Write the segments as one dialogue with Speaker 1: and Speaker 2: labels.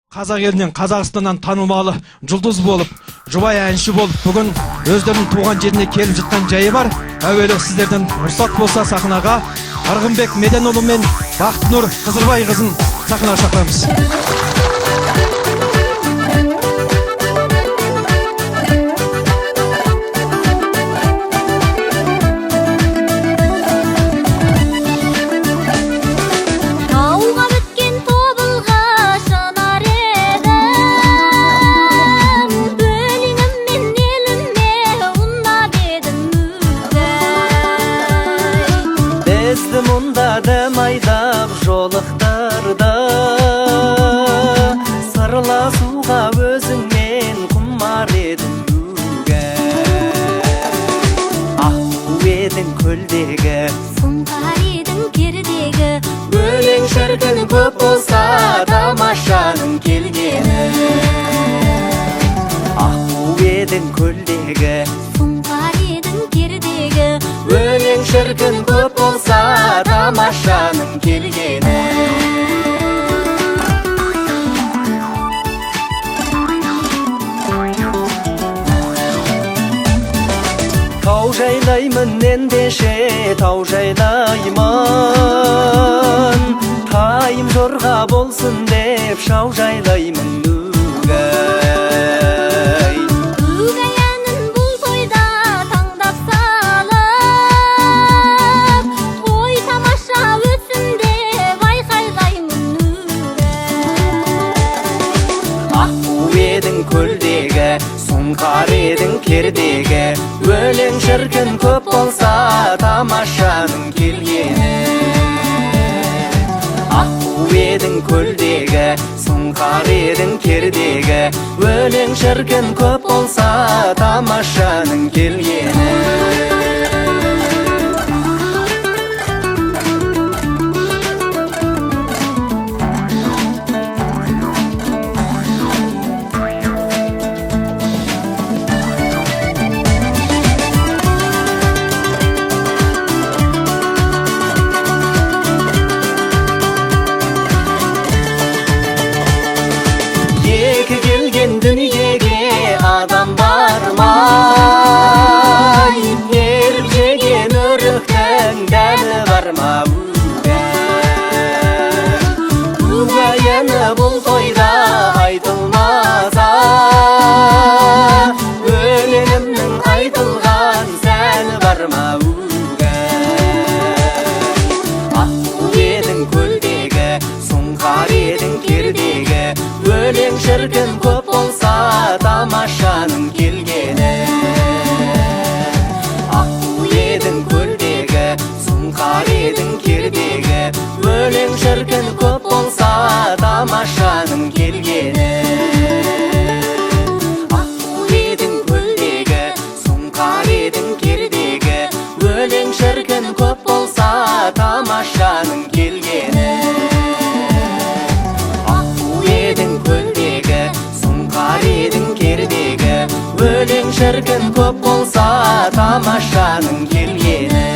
Speaker 1: Қазақ елінен, Қазақстаннан танымалы жұлдыз болып, жұбай әнші болып, бүгін өздерінің туған жеріне келіп жатқан жайы бар. Әуелі сіздерден рұқсат болса сахнаға Арғынбек Меденұлы мен Бақтынұр Қызырбай қызын сахнаға шақырамыз.
Speaker 2: Мұнда дәм айдап жолықтырды, сырласуға өзіңмен құмар едім бүгін. Аққу едің көлдегі,
Speaker 3: сұңқар едің кердегі,
Speaker 2: өлең шіркін көп болса тамашаның келгені. Аққу едің көлдегі,
Speaker 3: сұңқар едің кердегі,
Speaker 2: өлең шіркін көп болса тамашаның келгені. Тау жайлаймын ендеше тау жайлаймын, тайым жорға болсын деп шау жайлаймын көлдегі, сұңқар едің кердегі, өлең шіркін көп болса тамашаның келгені. Аққу едің көлдегі, сұңқар едің кердегі, өлең шіркін көп болса тамашаның келгені. Дүниеге адам бармай, еріп жеген өріктің дәмі барма угайыны бұл тойда айтылмаса, өлеңімнің айтылған сәні барма Аққу едің көлдегі, сұңқар едің кердегі, өлең шіркін көп болса тамашаның келгені. Аққу едің көлдегі, сұңқар едің кердегі, өлең шіркін көп болса тамашаның келгені. Аққу едің көлдегі, сұңқар едің кердегі, өлең шіркін көп болса тамашаның келгені. Өлең шіркін көп болса тамашаның келгені.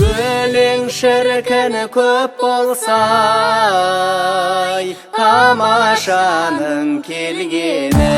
Speaker 2: Өлең шіркін көп болса тамашаның келгені.